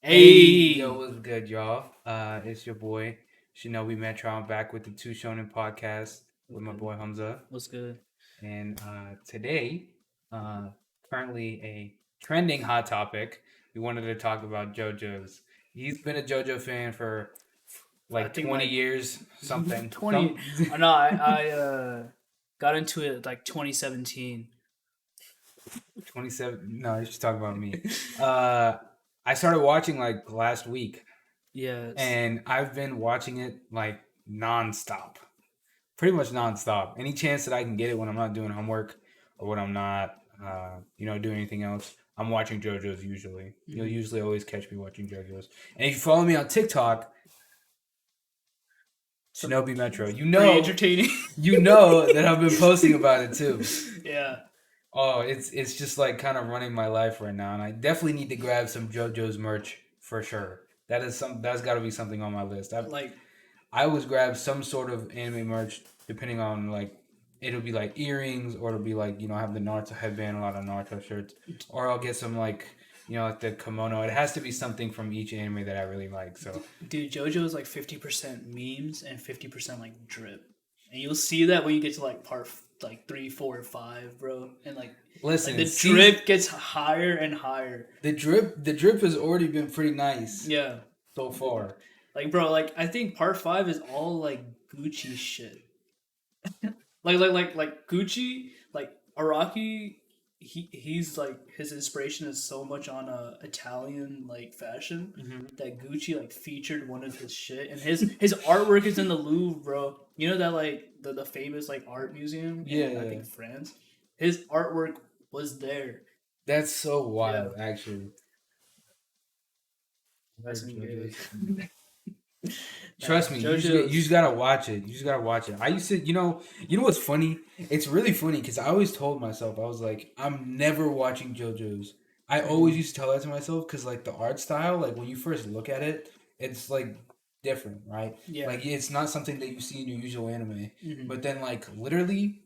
Hey, yo, Hey, what's good, y'all? It's your boy Shinobi Metro. I'm back with the Two Shonen podcast with what's my good? boy Hamza. What's good? And today, uh, currently a trending hot topic, we wanted to talk about JoJo's. He's been a JoJo fan for I like think 20 like years, something. 20. No, I got into it like 2017. 27. No, you should talk about me. Uh, I started watching like last week, Yes. and I've been watching it like nonstop. Pretty much nonstop. Any chance that I can get it when I'm not doing homework or when I'm not, doing anything else, I'm watching JoJo's usually. You'll Hmm. usually always catch me watching JoJo's. And if you follow me on TikTok, So Shinobi Metro, pretty entertaining. you know that I've been posting about it too. Yeah. Oh, it's just like kind of running my life right now, and I definitely need to grab some JoJo's merch for sure. That's got to be something on my list. Like I always grab some sort of anime merch, depending on like it'll be like earrings, or it'll be like I have the Naruto headband, a lot of Naruto shirts, or I'll get some like like the kimono. It has to be something from each anime that I really like. So dude, JoJo is like 50% memes and 50% like drip. And you'll see that when you get to like part like 3, 4, or 5, bro. And like listen, the season drip gets higher and higher. the drip has already been pretty nice Yeah. so far. Like bro, like I think part 5 is all like Gucci shit. Like Gucci, like Araki, he's like his inspiration is so much on Italian like fashion Hmm. that Gucci like featured one of his shit, and his artwork is in the Louvre, bro. You know that like the famous like art museum in I Yeah, think France. His artwork was there. that's so Yeah, wild, actually. that's Like some gay. JoJo's. Nah, Trust me, you just JoJo's. gotta watch it. You just gotta watch it. I used to, you know what's funny? It's really funny because I always told myself I was like, I'm never watching JoJo's. I always Mhm. used to tell that to myself because like the art style, like when you first look at it, it's like different, right? Yeah. Like it's not something that you see in your usual anime. Hmm. But then like literally,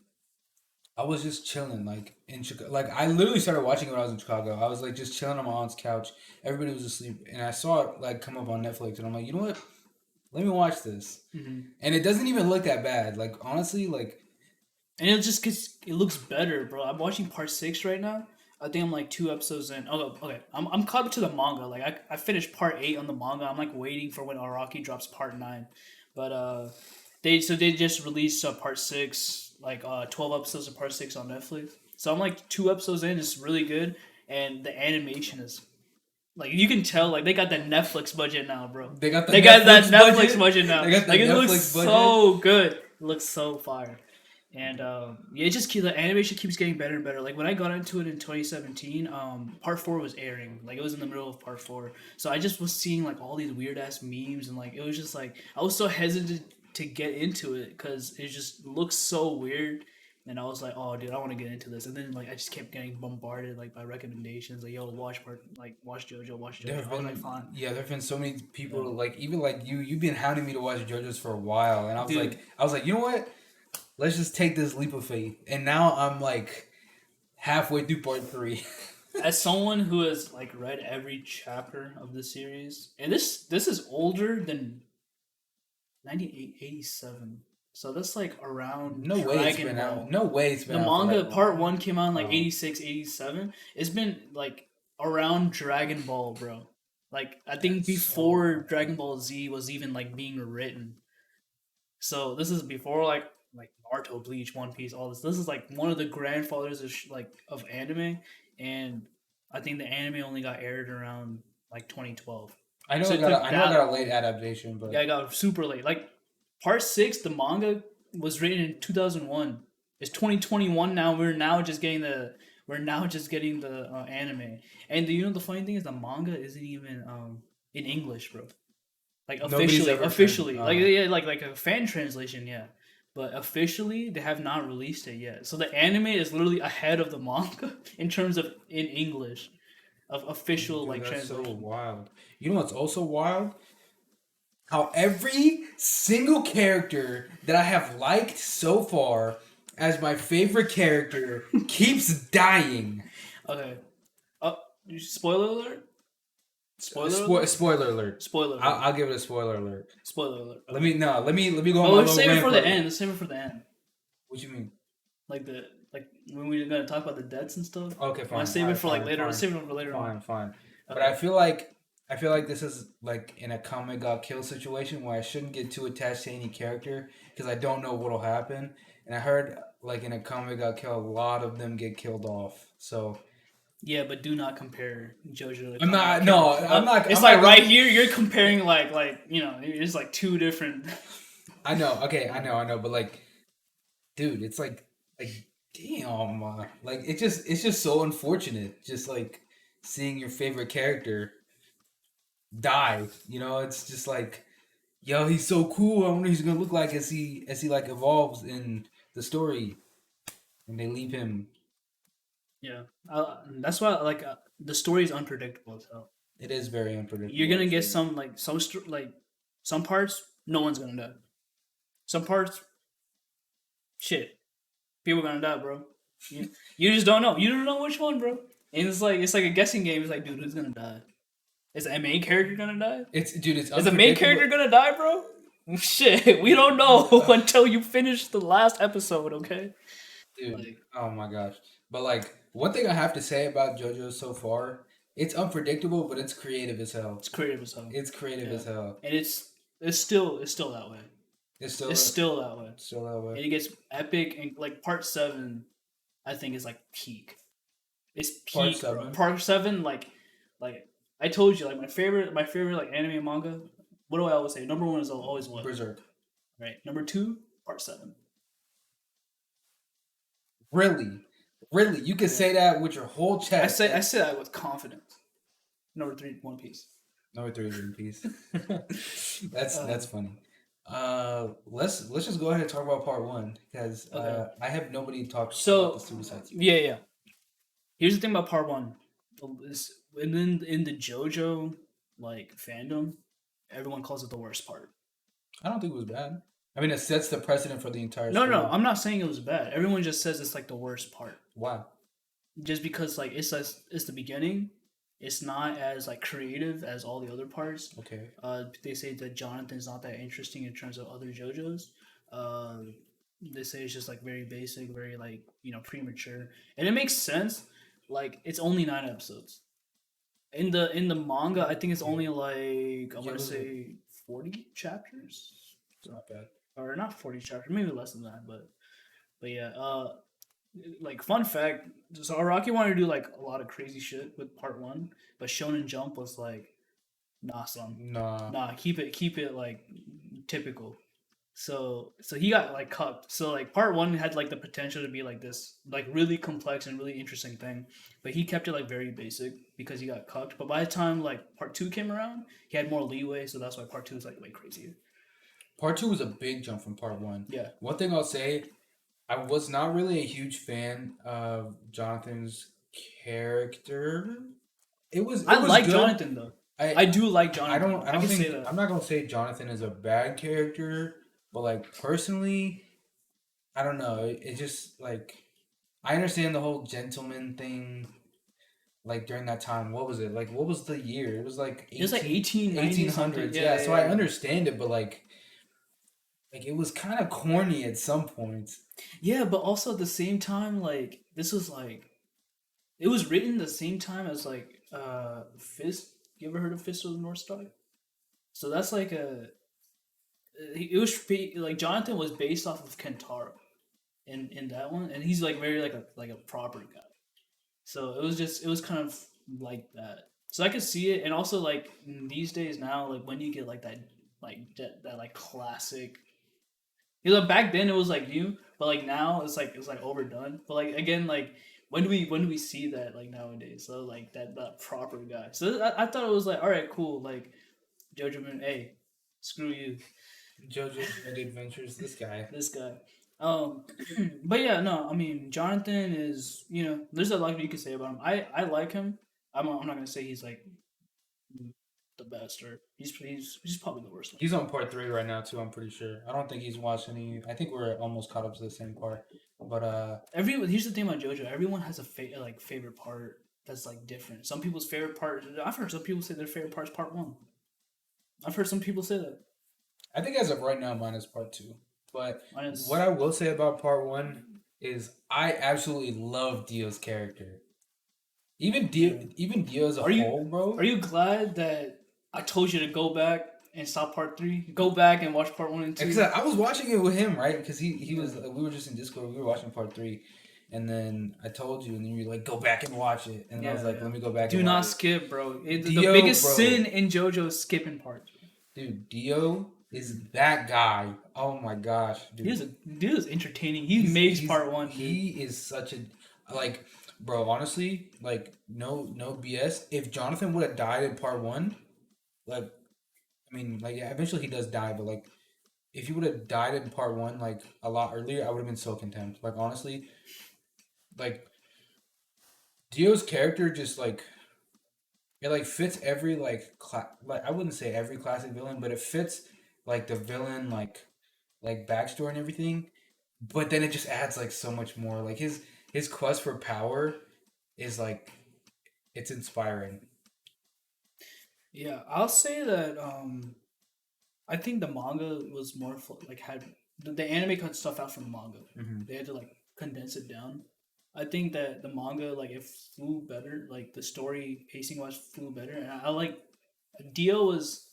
I was just chilling like in Chicago. Like I literally started watching it when I was in Chicago. I was like just chilling on my aunt's couch. Everybody was asleep, and I saw it like come up on Netflix, and I'm like, you know what? Let me watch this. Hmm. And it doesn't even look that bad. Like honestly, like And it just gets it looks better, bro. I'm watching part 6 right now. I think I'm like 2 episodes in. Oh, okay. I'm caught up to the manga. Like I finished part 8 on the manga. I'm like waiting for when Araki drops part 9. But they just released part 6, like 12 episodes of part 6 on Netflix. So I'm like 2 episodes in. It's really good, and the animation is like you can tell like they got that Netflix budget now, bro. they got the They got that Netflix Netflix budget. budget now. They got the Like it looks Netflix budget. so good. It looks so fire. And yeah, it just the animation keeps getting better and better. Like when I got into it in 2017, part 4 was airing. Like it was in the middle of part 4, so I just was seeing like all these weird ass memes, and like it was just like I was so hesitant to get into it because it just looks so weird. And I was like, oh, dude, I want to get into this. And then like I just kept getting bombarded like by recommendations, like yo, watch JoJo, watch There JoJo. have I was like, been fine, there have been so many yeah, people like even like you've been hounding me to watch JoJo's for a while, and dude. I was like, you know what? Let's just take this leap of faith. And now I'm like halfway through part three. As someone who has like read every chapter of the series, and this is older than 1987. So that's like around No way it's Dragon been out. Ball. No way it's been The out for manga that part long. 1 came out in like Oh, 86, 87. It's been like around Dragon Ball, bro. Like I think that's so before Dragon wild. Ball Z was even like being written. So this is before like Naruto, Bleach, One Piece, all this. This is like one of the grandfathers of like of anime, and I think the anime only got aired around like 2012. So it took I know I that got a late long. adaptation, Yeah, but I got super late. Like part 6, the manga was written in 2001. It's 2021 now. We're now just getting the anime. And the funny thing is the manga isn't even in English, bro. Like nobody's officially, ever turned. officially, like yeah, like a fan translation, yeah. But officially, they have not released it yet. So the anime is literally ahead of the manga in terms of in English of official Dude, like that's so translation. wild. You know what's also wild? How every single character that I have liked so far as my favorite character keeps dying. Okay. Oh, spoiler alert. Spoiler alert. Spoiler alert. Spoiler alert. I'll give it a spoiler alert. Spoiler alert. Okay. Let me go on my let's little save it rant for the end. Let's save it for the end. What you mean? Like when we're gonna talk about the deaths and stuff. Okay, fine. Let's save it for like later. Let's save it for later Fine, on. fine. Okay. But I feel like this is like in a comic got killed situation where I shouldn't get too attached to any character because I don't know what'll happen. And I heard like in a comic got killed, a lot of them get killed off. So yeah, but do not compare Jojo. I'm not. No, I'm not. It's I'm like not right here, you're comparing like it's like two different. I know. Okay, I know. But like, dude, it's like damn. Like it's just so unfortunate. Just like seeing your favorite character die. You know, it's just like, yo, he's so cool. I wonder what he's gonna look like as he like evolves in the story, and they leave him. Yeah, that's why like the story is unpredictable as hell. It is very unpredictable. You're gonna get some some parts. No one's gonna die. Some parts, shit, people gonna die, bro. You just don't know. You don't know which one, bro. And it's like a guessing game. It's like, dude, who's gonna die? Is the main character gonna die? It's Is the main character gonna die, bro? Shit, we don't know until you finish the last episode, okay? Dude, like, oh my gosh. But like, one thing I have to say about JoJo so far, it's unpredictable, but it's creative as hell. It's creative as hell. It's creative as hell. And it's still that way. It's still that way. Still that way. And it gets epic, and like part 7, I think is like peak. It's peak. Part 7, like I told you, like my favorite like anime and manga. What do I always say? Number 1 is always what? Berserk. Right. Number 2, part 7. Really, you can say that with your whole chest. I say that with confidence. Number 3, One Piece. Number 3 is One Piece. That's funny. Let's just go ahead and talk about part 1 because I have nobody to talk to about the Suicide Squad. Yeah. Here's the thing about part 1. In the JoJo like fandom, everyone calls it the worst part. I don't think it was bad. I mean, it sets the precedent for the entire story. No, I'm not saying it was bad. Everyone just says it's like the worst part. Why? Just because like it's the beginning. It's not as like creative as all the other parts. Okay. They say that Jonathan's not that interesting in terms of other JoJos. They say it's just like very basic, very like premature, and it makes sense. Like it's only 9 episodes. In the manga, I think it's only like I want to say 40 chapters. It's not bad. Or not 40 chapters, maybe less than that, but yeah. Like fun fact, so Araki wanted to do like a lot of crazy shit with part 1, but Shonen Jump was like, nah, son, nah, keep it like typical. So he got like cucked. So like part 1 had like the potential to be like this like really complex and really interesting thing, but he kept it like very basic because he got cucked. But by the time like part 2 came around, he had more leeway, so that's why part 2 is like way crazier. Part 2 was a big jump from part 1. Yeah. One thing I'll say, I was not really a huge fan of Jonathan's character. I like good. Jonathan though. I do like Jonathan. I don't think I'm not gonna say Jonathan is a bad character, but like personally, I don't know. It just like I understand the whole gentleman thing. Like during that time, what was it? Like what was the year? It was like 1800s. Yeah, so I understand it, but like it was kind of corny at some points. Yeah, but also at the same time, like this was like it was written the same time as like Fist. You ever heard of Fist of the North Star? So that's like it was like Jonathan was based off of Kentaro in that one, and he's like very like a proper guy. So it was kind of like that. So I could see it, and also like these days now, like when you get like that like classic. You know, back then it was like new, but like now it's like overdone. But like again, like when do we see that like nowadays? So like that proper guy. So I thought it was like all right, cool. Like Jojo, hey, screw you. JoJo's Adventures. This guy. But yeah, no. I mean, Jonathan is there's a lot you could say about him. I like him. I'm not gonna say he's like the best, or he's probably the worst one. He's on part 3 right now too. I'm pretty sure. I don't think he's watched any. I think we're almost caught up to the same part. But here's the thing about JoJo. Everyone has a favorite part. that's like different. Some people's favorite part. I've heard some people say their favorite part is part one. I've heard some people say that. I think as of right now, mine is part two. But Mine what is I will say about part one is I absolutely love Dio's character. yeah. Even Dio as a Are you whole, bro. are you glad that I told you to go back and stop part three? Go back and watch part one and Because two. I was watching it with him, right? Because he Yeah. was we were just in Discord. We were watching part three, and then I told you, and then you were like, "Go back and watch it." And then I was like, Yeah. "Let me go back Do and not watch it." skip, bro. The Dio, biggest bro, sin in JoJo is skipping parts. dude, Dio is that guy. Oh my gosh, dude. He was entertaining. He made part one, dude. He is such a like, bro. Honestly, like, no BS. If Jonathan would have died in part one, like, I mean, like, yeah, eventually he does die, but like, if he would have died in part one, like a lot earlier, I would have been so content. Like, honestly, like Dio's character just like it like fits every like I wouldn't say every classic villain, but it fits like the villain like backstory and everything. But then it just adds like so much more. Like his quest for power is like it's inspiring. Yeah, I'll say that. I think the manga was more like had the anime cut stuff out from the manga. Mm-hmm. They had to like condense it down. I think that the manga like it flew better. Like the story pacing wise flew better, and I like Dio was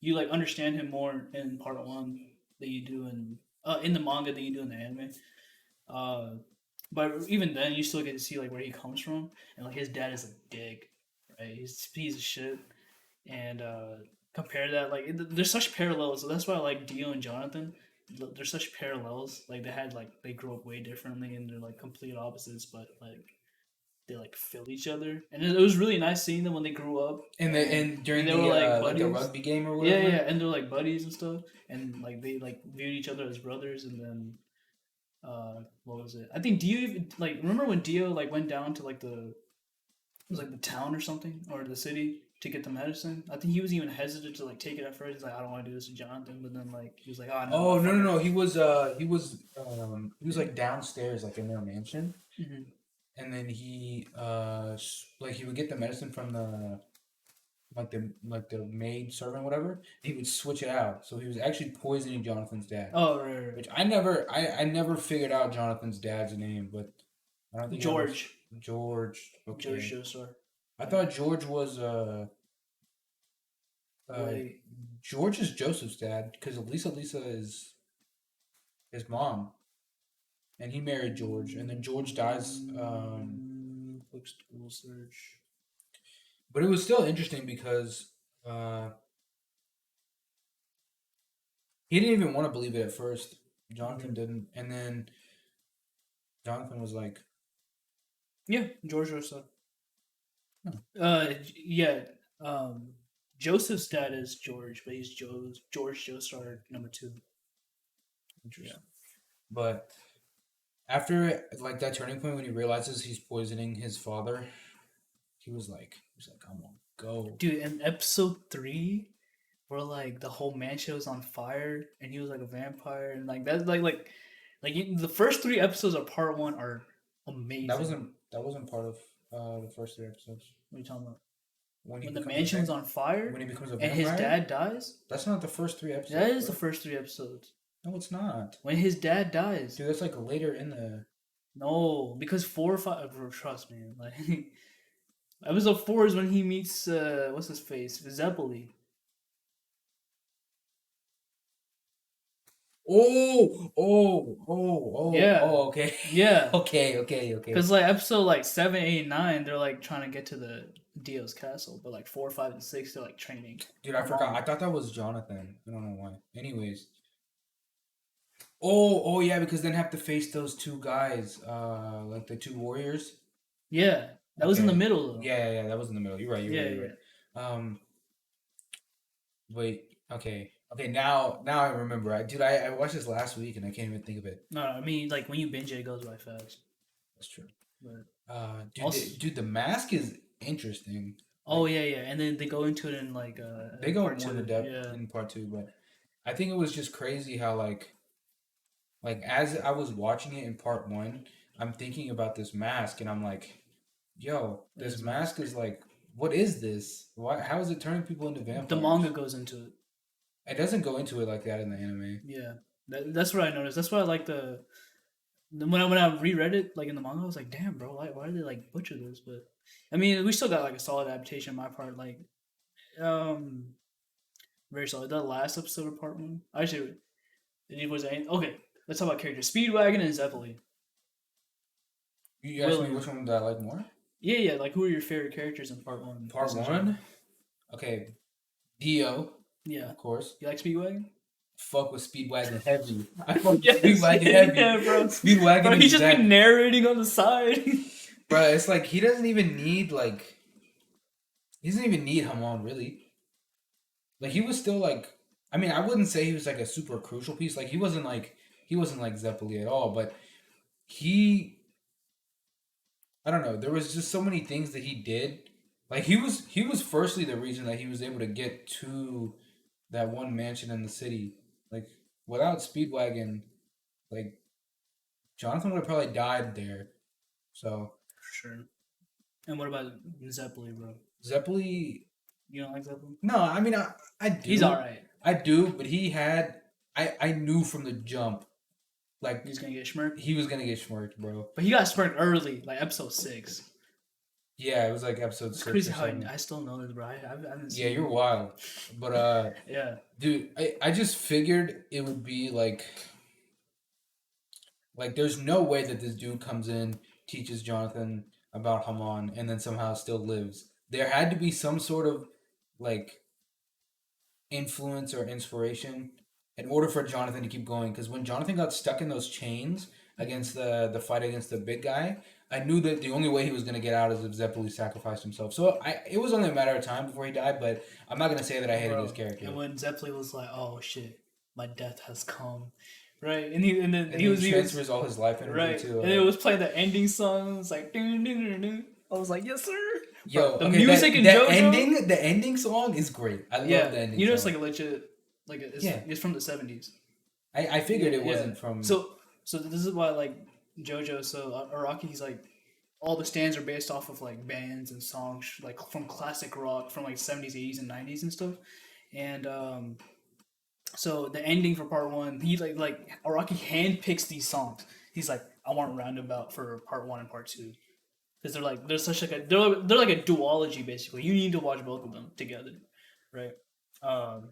you like understand him more in part one than you do in the manga than you do in the anime. Uh, but even then, you still get to see like where he comes from, and like his dad is a dick, right? He's a piece of shit, and compare that like there's such parallels. So that's why I like Dio and Jonathan. There's such parallels. Like they had like they grew up way differently, and they're like complete opposites, but like they like fill each other, and it was really nice seeing them when they grew up. And during they were like the buddies. rugby game or Yeah, whatever. yeah, and they're like buddies and stuff, and like they like viewed each other as brothers, and then what was it? I think Dio even like remember when Dio like went down to like the it was like the town or something or the city to get the medicine. I think he was even hesitant to like take it at first. He's like, I don't want to do this to Jonathan, but then like he was like, oh no, Oh no fuck no it. no! He was like downstairs like in their mansion, Mm-hmm. and then he like he would get the medicine from the like the maid servant whatever. He would switch it out, so he was actually poisoning Jonathan's dad. Oh right. Which I never figured out Jonathan's dad's name, but I don't think I ever George. George. George Okay, Joestar. I thought George was uh Wait. George is Joseph's dad because Lisa is his mom, and he married George, and then George dies. Quick Google search. But it was still interesting because uh he didn't even want to believe it at first. Jonathan didn't, and then Jonathan was like, Yeah, George Joestar. "Hmm, Yeah. Um, Joseph's dad is George, but he's George Joestar number two. interesting." But after like that turning point when he realizes he's poisoning his father, he was like, "I'm gonna go." Dude, in episode three, where like the whole mansion was on fire and he was like a vampire and like that's the first three episodes of part one are amazing. That wasn't part of the first three episodes. What are you talking about? When When the mansion was on fire when he becomes a and his vampire. dad dies? That's not the first three episodes. That is bro. the first three episodes. No, it's not. When his dad dies. Dude, that's like later in the. No, because 4 or 5 bro, trust me. Like episode 4 is when he meets what's his face? Zeppeli. Yeah. Oh, okay. Yeah. Okay. Because like episode like 7, 8, 9, they're like trying to get to the Dio's castle, but like 4, 5, and 6, they're like training. Dude, I forgot. I thought that was Jonathan. I don't know why. Anyways. Oh, yeah, because then have to face those two guys, like the two warriors. Yeah, that was in the Okay. middle though. Yeah, that was in the middle. You're right. Yeah, You're right. Wait. Okay. Now I remember. Dude, I watched this last week and I can't even think of it. No, I mean like when you binge it, it goes by fast. That's true. But Dude, Also- the mask is interesting. oh yeah, and then they go into it in like They go more part into two. depth Yeah. in part two, but I think it was just crazy how like as I was watching it in part one, I'm thinking about this mask and I'm like, yo, this His mask mask. is like, what is this? Why? How is it turning people into The manga vampires? goes into it. It doesn't go into it like that in the anime. Yeah, that's what I noticed. That's why I like when I reread it like in the manga, I was like, damn, bro, why did they like butcher this? But I mean, we still got like a solid adaptation on my part. Like, um, very solid. The last episode of part one, actually, it was okay. Let's talk about characters. Speedwagon and Zeppeli. You asked me which William. one did I like more? Yeah. Like, who are your favorite characters in part one? Part Just in general. one. Okay, Dio, Yeah. of course. You like Speedwagon? Fuck with Speedwagon heavy. I fuck with Yes, Speedwagon heavy. yeah, bro. Speedwagon Bro, he's is just that. been narrating on the side. Bro, it's like he doesn't even need like he doesn't even need Hamon really. Like he was still like I mean I wouldn't say he was like a super crucial piece. Like he wasn't like Zeppeli at all. But he I don't know. There was just so many things that he did. Like he was firstly the reason that he was able to get to that one mansion in the city. Like without Speedwagon, like Jonathan would have probably died there. So Sure. And what about Zeppeli, bro? Zeppeli, You don't like Zeppeli? no, I mean I He's do, alright. I do, but he had I knew from the jump like He's gonna get smirked. he was gonna get smirked, bro. But he got smirked early, like episode 6. Yeah, it was like episode It's 6 crazy or how something. I still know this, bro. I haven't Yeah, seen you're it. wild, but Yeah. dude, I just figured it would be like there's no way that this dude comes in, teaches Jonathan about Haman, and then somehow still lives. There had to be some sort of like influence or inspiration in order for Jonathan to keep going. Because when Jonathan got stuck in those chains against the fight against the big guy, I knew that the only way he was going to get out is if Zeppeli sacrificed himself. So it was only a matter of time before he died. But I'm not going to say that I hated his Bro. character. And when Zeppeli was like, oh shit, my death has come. Right? And then And he was transfers all his life energy right. to. And it was playing the ending song. It was like dun, dun, dun, dun. I was like, yes, sir. Yo, Bro, the okay, music in that JoJo. the ending song is great. I love the ending. You know, song. it's like a legit, like it's from the 70s. I figured it wasn't from. So this is why like JoJo. So Araki, he's like all the stands are based off of like bands and songs like from classic rock from like 70s, 80s, and 90s and stuff. And so the ending for part one, he like Araki handpicks these songs. He's like, I want Roundabout for part one and part two because they're like there's such like they're like a duology basically. You need to watch both of them together, right? Um,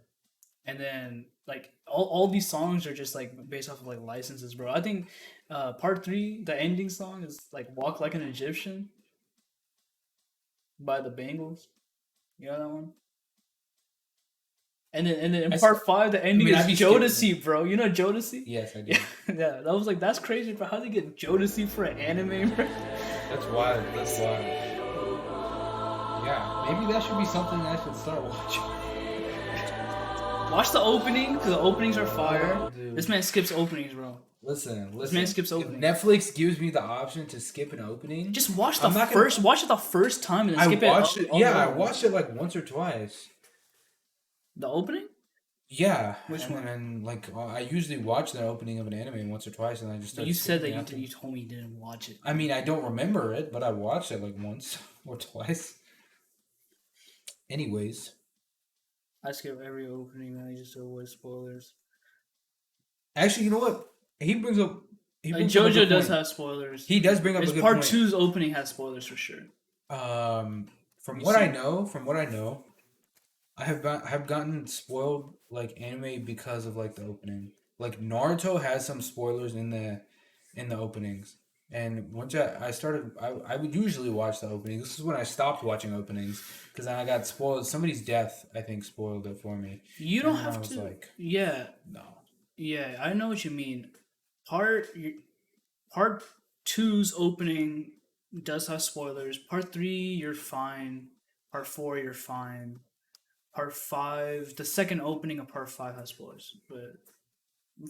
and then like all these songs are just like based off of like licenses, bro. I think part three, the ending song is like "Walk Like an Egyptian" by the Bengals. You know that one? And then in part five, the ending I'd be is skipping Jodeci, bro. You know Jodeci? Yes, I do. Yeah, yeah. That was like that's crazy, bro. How they get Jodeci for an anime, bro? That's wild. That's wild. Yeah, maybe that should be something I should start watching. Watch the opening because the openings are fire. Oh, dude. This man skips openings, bro. Listen. This man skips If openings. Netflix gives me the option to skip an opening, Just watch the I'm not gonna- first. Watch it the first time and then I skip watched it. it. Yeah, I watched it like once or twice. The opening? Yeah, Which and one? then like I usually watch the opening of an anime once or twice, and I just But start. you said that skipping after. you told me you didn't watch it. I mean, I don't remember it, but I watched it like once or twice. Anyways, I skip every opening, man. I just avoid spoilers. actually, you know what? He brings up. JoJo does have spoilers. He does bring up a His good part point. two's opening has spoilers for sure. From You what I see- know, I have gotten spoiled like anime because of like the opening. Like Naruto has some spoilers in the openings, and once I started, I would usually watch the openings. This is when I stopped watching openings because I got spoiled. Somebody's death, I think, spoiled it for me. You don't And I have was to. like, Yeah, no. yeah. I know what you mean. Part two's opening does have spoilers. Part three, you're fine. Part four, you're fine. Part five, the second opening of part five has spoilers, but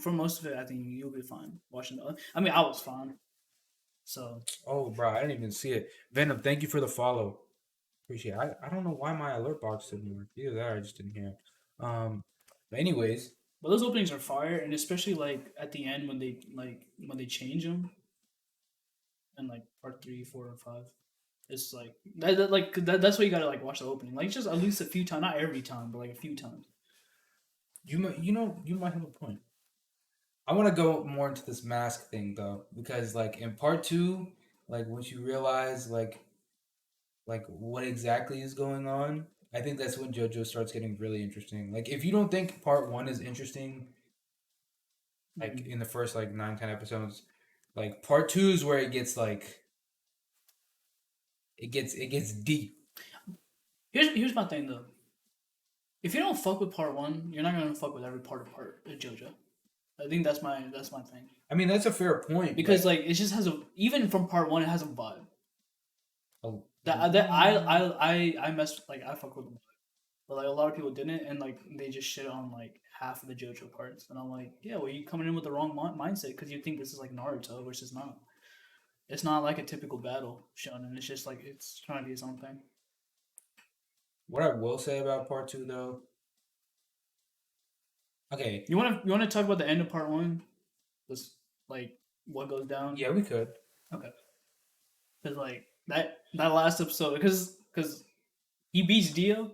for most of it, I think you'll be fine watching the. I mean, I was fine. So Oh, bro, I didn't even see it. Venom, thank you for the follow. Appreciate it. I don't know why my alert box didn't work. Either that or I just didn't hear it. But anyways, but those openings are fire, and especially like at the end when they change them, and like part three, four, and five. It's like that's why you gotta like watch the opening, like just at least a few times, not every time, but like a few times. You might, you might have a point. I want to go more into this mask thing though, because like in part two, like once you realize like what exactly is going on, I think that's when JoJo starts getting really interesting. Like if you don't think part one is interesting, like in the first like 9, 10 episodes, like part two is where it gets like it gets deep. Here's my thing though. If you don't fuck with part one, you're not gonna fuck with every part of JoJo. I think that's my thing. I mean that's a fair point Because like it just has a, even from part one it has a vibe. oh, That I mess, like I fuck with them, but like a lot of people didn't, and like they just shit on like half of the JoJo parts, and I'm like, yeah, well you coming in with the wrong mindset because you think this is like Naruto, which is not. It's not like a typical battle shonen. It's just like it's trying to be its own thing. what I will say about part two though. Okay, You wanna talk about the end of part one? Just like what goes down? yeah, we could. Okay. Because like that last episode, because he beats Dio,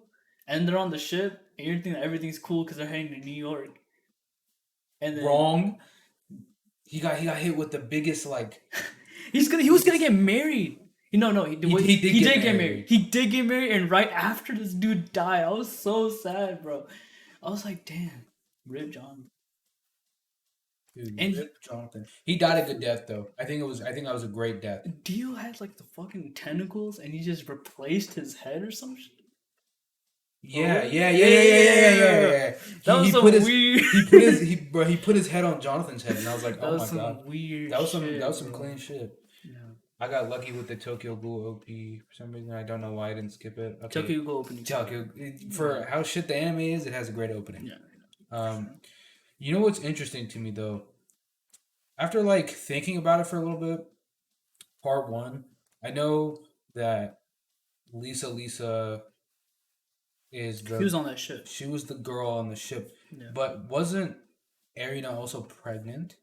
and they're on the ship, and you're thinking that everything's cool because they're heading to New York, and then Wrong. He got hit with the biggest like. he was gonna get married. No, he did get get married. married. He did get married, and right after this dude died, I was so sad, bro. I was like, damn, Rip John. Dude, And Rip Jonathan. He died a good death though. I think that was a great death. Dio had like the fucking tentacles, and he just replaced his head or some shit. Yeah. That was some weird. He put his head on Jonathan's head, and I was like, oh my god, weird. that was some bro. clean shit. Yeah. I got lucky with the Tokyo Ghoul OP for some reason. I don't know why I didn't skip it. Okay. Tokyo Ghoul opening. Tokyo for how shit the anime is, it has a great opening. Yeah. You know what's interesting to me though? After like thinking about it for a little bit, part one, I know that Lisa is the. He was on that ship. She was the girl on the ship, Yeah. but wasn't Arina also pregnant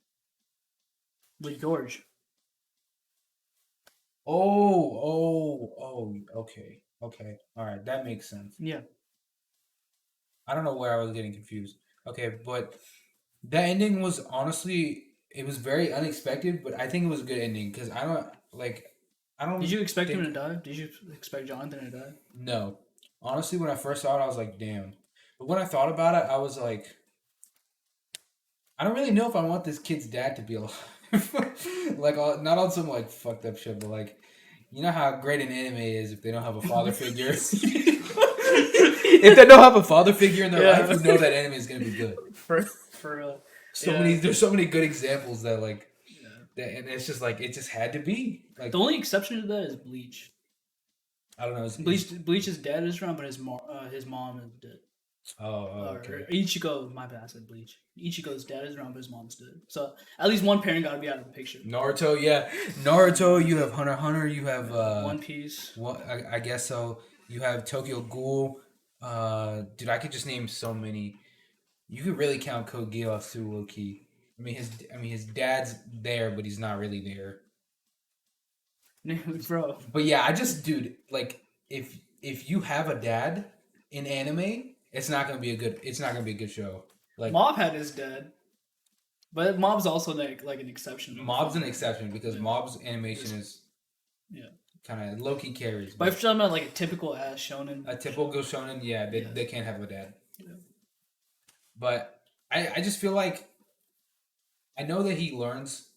with George? Okay, all right, that makes sense. Yeah. I don't know where I was getting confused. Okay, but that ending was honestly, it was very unexpected, but I think it was a good ending because I don't. Did you expect him to die? Did you expect Jonathan to die? No, honestly, when I first saw it, I was like, damn. But when I thought about it, I was like, I don't really know if I want this kid's dad to be alive. Like, not on some like fucked up shit, but like, you know how great an anime is if they don't have a father figure. If they don't have a father figure in their life, you know that anime is gonna be good. For there's so many good examples that like, that, and it's just like it just had to be like. The only exception to that is Bleach. I don't know. Bleach's dad is around, but his mom is dead. Okay. Ichigo, my bad, I said Bleach. Ichigo's dad is around, but his mom's dead. So at least one parent got to be out of the picture. Naruto, yeah. Naruto, you have Hunter x Hunter, you have One Piece. Well, I guess so. You have Tokyo Ghoul. Dude, I could just name so many. You could really count Code Geass too, low key. I mean his dad's there, but he's not really there. Bro. But yeah, dude, like if you have a dad in anime, it's not gonna be a good show. Like Mob had his dad, but Mob's also like an exception. Mob's an exception because Mob's animation is kind of low key carries. But if you're talking about like a typical ass shonen, a typical shonen, yeah, they can't have a dad. Yeah. But I just feel like I know that he learns.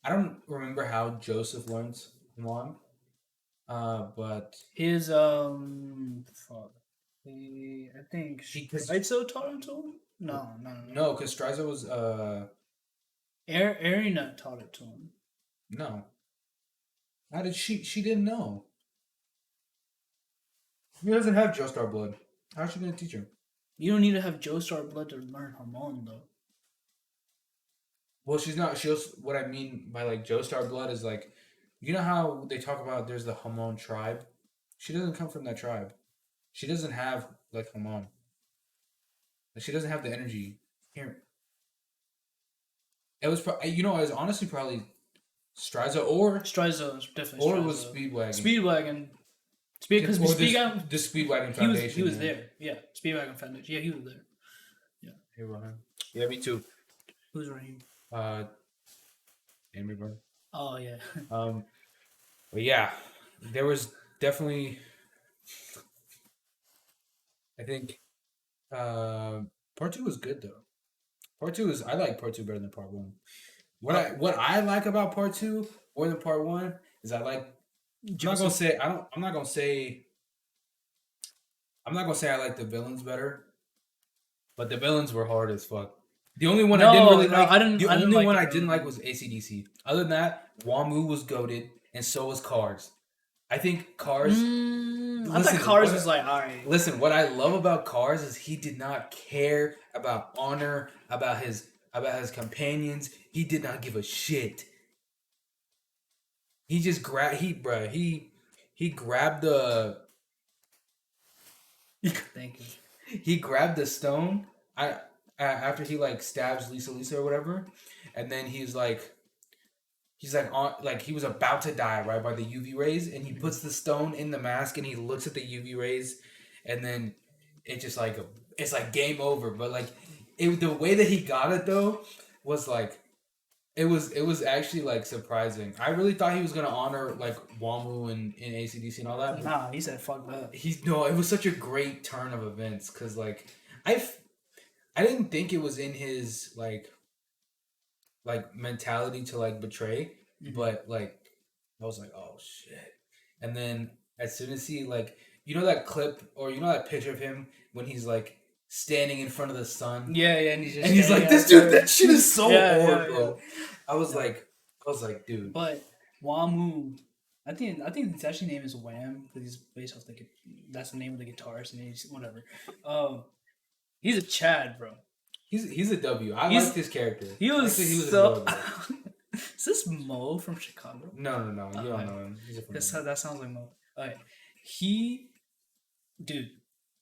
I don't remember how Joseph learns Mulan. But his fuck. I think Strizo taught him to him. No, because Strizo was Arina taught it to him. No. How did she didn't know? He doesn't have Joestar blood. How's she gonna teach him? You don't need to have Joestar blood to learn Hamon though. Well, she's not. What I mean by like Joestar blood is like, you know how they talk about there's the Hamon tribe. She doesn't come from that tribe. She doesn't have like Hamon. She doesn't have the energy here. It was it was honestly probably Strizo or Strizo is definitely. Or Strizo. it was Speedwagon. Speedwagon. Because Or Speedwagon, the Speedwagon he was Foundation. there. Yeah, Speedwagon Foundation. Yeah, he was there. Yeah. Hey, Ryan. Yeah, me too. Who's Raheem? Amy Burn. Oh yeah. But yeah, there was definitely. I think part two was good though. Part two is I like part two better than part one. What I like about part two more than part one is I like. I'm not gonna say I don't. I'm not gonna say. I'm not gonna say I like the villains better, but the villains were hard as fuck. The only one I didn't really like. I didn't. The I didn't only like one the I didn't like villains. was ACDC. Other than that, Wamu was goated, and so was Cars. I think Cars. I thought Cars was like alright. Listen, what I love about Cars is he did not care about honor, about his companions. He did not give a shit. He just grabbed he grabbed the Thank you. he grabbed the stone. After he like stabs Lisa or whatever, and then he's like on like he was about to die right by the UV rays, and he puts the stone in the mask and he looks at the UV rays, and then it just like it's like game over. But like the way that he got it though was like it was actually like surprising. I really thought he was gonna honor like Wamu and in ACDC and all that. Nah, he said fuck that. It was such a great turn of events because like I didn't think it was in his like mentality to like betray, but like I was like, oh shit. And then as soon as he like that clip or that picture of him when he's like standing in front of the sun. Yeah, and he's like, this dude, that shit is so hard, bro. I was like, dude. But Wamu, I think his actual name is Wham because he's based off that's the name of the guitarist and he's whatever. He's a Chad, bro. He's a W. I liked his character. He was so. Is this Mo from Chicago? No. You don't know him. That sounds like Mo. Alright. Dude,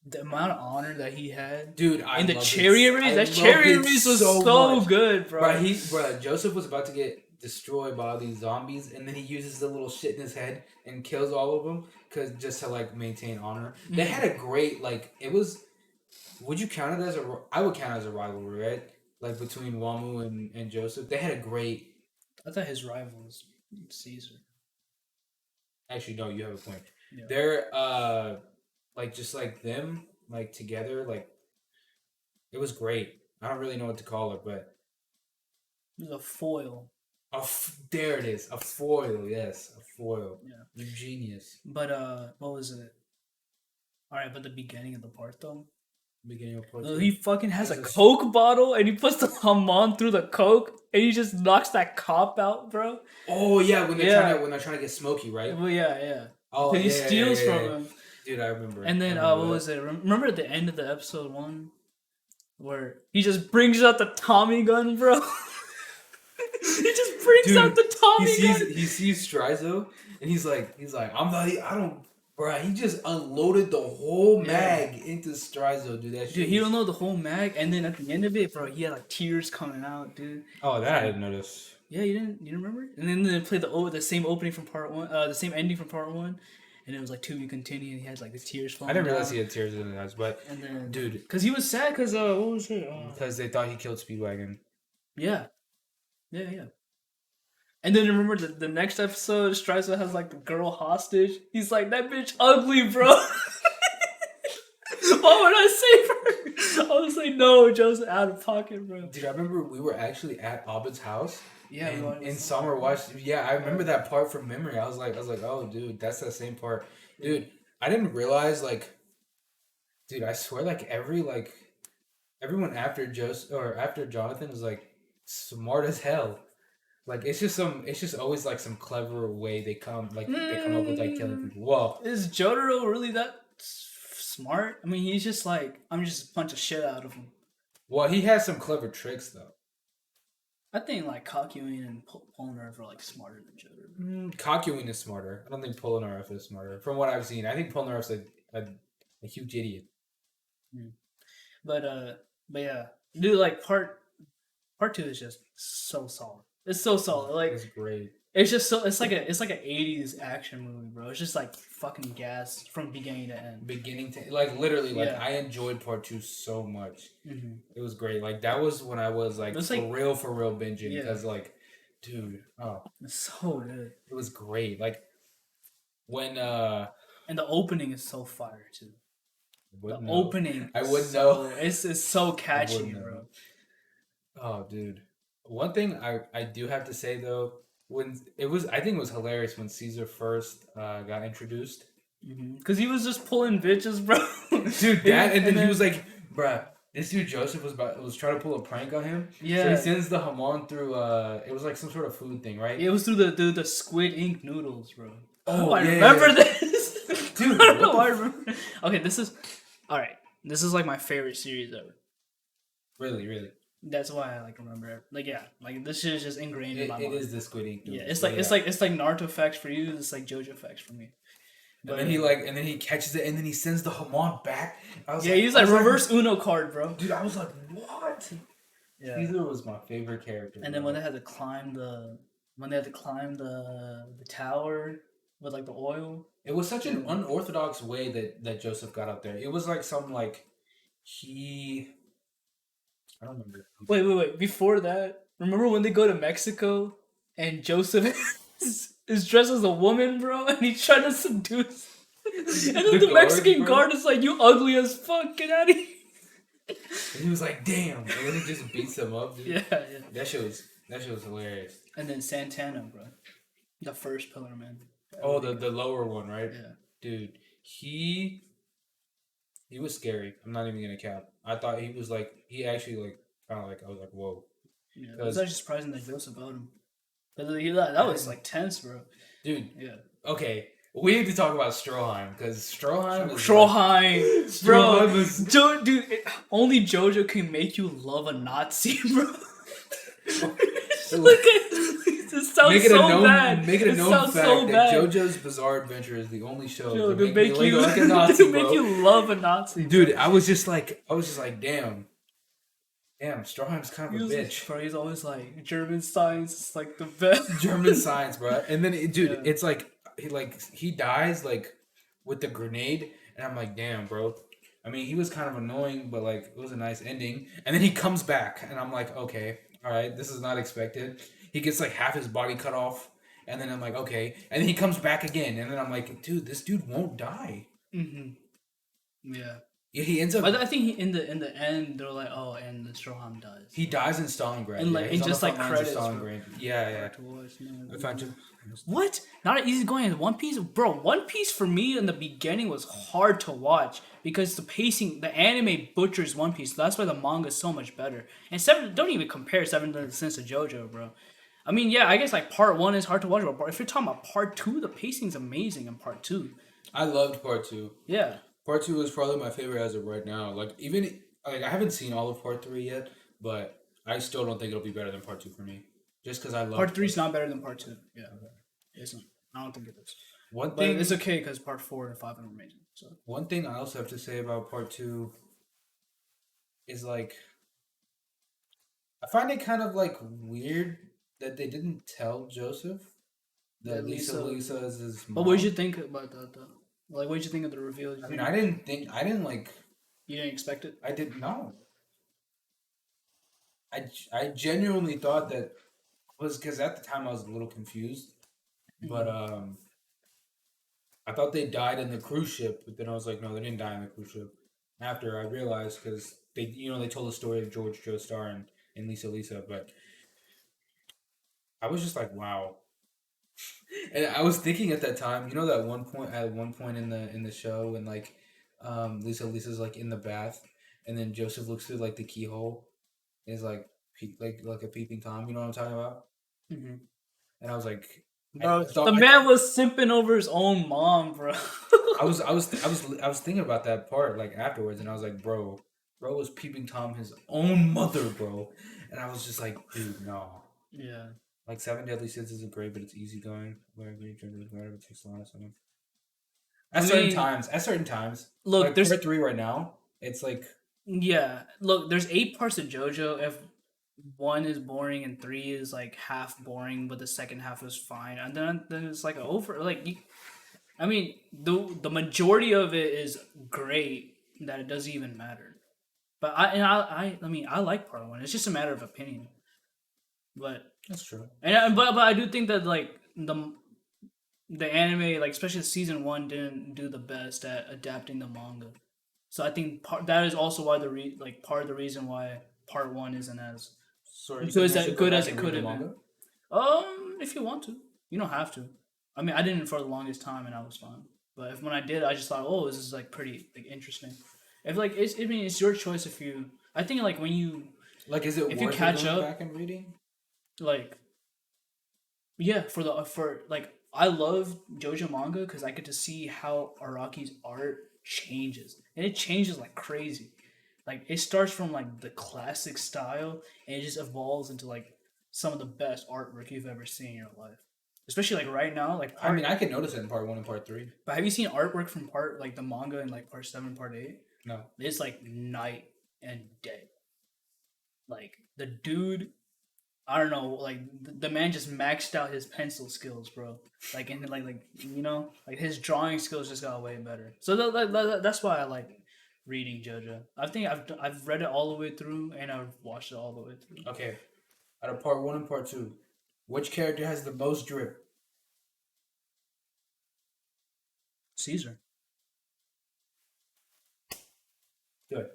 the amount of honor that he had, dude, in the chariot race, that chariot race was so good, bro. Bro, Joseph was about to get destroyed by all these zombies, and then he uses the little shit in his head and kills all of them just to like maintain honor. They had a great like it was. Would you count it as I would count it as a rivalry, right? Like between Wamu and Joseph, they had a great. I thought his rival was Caesar. Actually, no, you have a point. Yeah. They're like just like them like together, like it was great. I don't really know what to call it, but it was a foil. There it is, a foil. Yes, a foil. Yeah, you're genius. But what was it? All right, but the beginning of the part though. Beginning of part. He fucking has a Coke bottle and he puts the Hamon through the Coke and he just knocks that cop out, bro. Oh yeah, when they're trying to get Smokey, right? Well, yeah. Oh, he steals from him. Dude, I remember. And then what was it? Remember at the end of the episode 1 where he just brings out the Tommy gun, bro. He just brings out the Tommy gun. He sees Strizo and he's like, I don't. Bro, he just unloaded the whole mag into Strizo, dude. Dude, he don't know the whole mag, and then at the end of it, bro, he had like tears coming out, dude. Oh, that I didn't notice. Yeah, you didn't remember? And then they played the same opening from part 1, the same ending from part 1, and it was like to be continued. And he had like the tears falling. I didn't realize he had tears in his eyes, but and then dude, because he was sad because what was it? Because they thought he killed Speedwagon. Yeah. And then remember the next episode, Strizo has like the girl hostage. He's like, that bitch ugly, bro. Why would I save her? I was like, no, Joe's out of pocket, bro. Dude, I remember we were actually at Abed's house. Yeah, in summer watched. Yeah, I remember that part from memory. I was like, oh, dude, that's that same part. Dude, I didn't realize dude, I swear everyone after after Jonathan was like smart as hell. Like it's just always like some clever way they come up with like killing people. Well, is Jojo really that smart? I mean, he's just like I'm just punch the shit out of him. Well, he has some clever tricks though. I think like Kakyoin and Polnareff are like smarter than Jojo. Kakyoin is smarter. I don't think Polnareff is smarter. From what I've seen, I think Polnareff's a huge idiot. But yeah, dude, like part 2 is just so solid. It's so solid. Like it's great. It's just so it's like an '80s action movie, bro. It's just like fucking gas from beginning to end. Beginning to like literally like Yeah. I enjoyed part two so much. Mm-hmm. It was great. Like that was when I was like It's for like real binging yeah, because like, dude, oh, it's so good, it was great. Like when and the opening is so fire too. The wouldn't know. opening, I is wouldn't know. so it's so I catchy, wouldn't know. bro. Oh, dude. One thing I do have to say though, when it was I think it was hilarious when Caesar first got introduced. Because he was just pulling bitches, bro. Dude, that and then he was like, bruh, this dude Joseph was trying to pull a prank on him. So Yeah. he sends the hamon through it was like some sort of food thing, right? It was through the Squid Ink noodles, bro. Oh, I yeah, remember yeah. this. Dude, I don't what know the why I remember. Okay, this is all right. This is like my favorite series ever. Really. That's why I like remember it. Like yeah, like this shit is just ingrained in my It mind. is the Squid Ink Yeah, noodles. it's like it's like Naruto facts for you. It's like JoJo facts for me. And then he catches it and then he sends the hamon back. I was yeah, like, he's like reverse Uno card, bro. dude, I was like, what? Yeah. Caesar was my favorite character. And then when they had to climb the tower with like the oil. It was such an unorthodox way that Joseph got up there. It was like some like he I don't remember. Wait. Before that, remember when they go to Mexico and Joseph is dressed as a woman, bro, and he's trying to seduce. And then the Mexican guard is like, "You ugly as fuck, get out of here." And he was like, "Damn!" And then he just beats him up. Dude. Yeah. That shit was hilarious. And then Santana, bro, the first Pillar Man. Oh, the lower one, right? Yeah. Dude, he was scary. I'm not even gonna cap. I thought he was like he actually like kind of like I was like whoa. Yeah. It was actually surprising that Joseph got him. That was like tense, bro. Dude. Yeah. Okay. We need to talk about Stroheim because Stroheim, bro. Dude, only Jojo can make you love a Nazi, bro. Look at this sounds so bad. Make it a known fact that JoJo's Bizarre Adventure is the only show to make you like a Nazi, to make you love a Nazi, dude. Bro. I was just like, damn, Stroheim's kind of a bitch. Bro, he's always like German science is like the best. German science, bro. And then, it's like he dies like with the grenade, and I'm like, damn, bro. I mean, he was kind of annoying, but like it was a nice ending. And then he comes back, and I'm like, okay, all right, this is not expected. He gets like half his body cut off, and then I'm like, okay, and then he comes back again, and then I'm like, dude, this dude won't die. Yeah. Yeah, he ends up. But I think in the end they're like, oh, and the Stroheim dies. He dies in Stalingrad. And like, and just like credits. Yeah. I found you. What? Not easy going in One Piece, bro. One Piece for me in the beginning was hard to watch because the pacing, the anime butchers One Piece. That's why the manga is so much better. And don't even compare Seven Sins to JoJo, bro. I mean, yeah, I guess like part 1 is hard to watch, but if you're talking about part 2, the pacing's amazing in part 2. I loved part 2. Yeah. Part 2 is probably my favorite as of right now. Like even like I haven't seen all of part 3 yet, but I still don't think it'll be better than part 2 for me. Just because I love part 3 is not better than part 2. Yeah, it's not. I don't think it is. One thing, but it's okay because part 4 and 5 are amazing. So one thing I also have to say about part 2 is like I find it kind of like weird that they didn't tell Joseph that Lisa is his mom. But what did you think about that though? Like, what did you think of the reveal? I mean, I didn't like. You didn't expect it? I didn't know. I genuinely thought that was because at the time I was a little confused, but I thought they died in the cruise ship, but then I was like, no, they didn't die in the cruise ship. After I realized because they told the story of George Joestar and Lisa, but I was just like, wow. And I was thinking at that time, that one point in the show when like Lisa's like in the bath and then Joseph looks through like the keyhole is like a peeping Tom, you know what I'm talking about? Mm-hmm. And I was like, bro, the man was simping over his own mom, bro. I was thinking about that part like afterwards, and I was like, bro was peeping Tom his own mother, bro, and I was just like, dude, no. Yeah. Like 7 Deadly Sins isn't great, but it's easygoing. Whatever it takes a lot of something. At certain times. Look, like there's part 3 right now. It's like there's 8 parts of JoJo. If 1 is boring and 3 is like half boring, but the second half is fine, and then it's like over. Like, I mean, the majority of it is great that it doesn't even matter. But I mean, I like part 1. It's just a matter of opinion. But That's true. but I do think that like the anime, like especially season 1, didn't do the best at adapting the manga. So I think that is also why part of the reason why part 1 isn't as So you so think is I that should go good back as it and read could the have been. manga? If you want to, you don't have to. I mean, I didn't for the longest time, and I was fine. But when I did, I just thought, oh, this is like pretty like interesting. If like I mean, it's your choice if you. I think like when you Like, is it if you worth it catch going up, back and reading? like yeah, for like I love JoJo manga because I get to see how Araki's art changes, and it changes like crazy. Like it starts from like the classic style, and it just evolves into like some of the best artwork you've ever seen in your life. Especially like right now, like I mean, I can notice it in part 1 and part 3. But have you seen artwork from part like the manga in like part 7, part 8? No. It's like night and day. Like the dude, I don't know, like the man just maxed out his pencil skills, bro. Like and like like his drawing skills just got way better. So that's why I like reading JoJo. I think I've read it all the way through and I've watched it all the way through. Okay. Out of part 1 and part 2, which character has the most drip? Caesar. Good.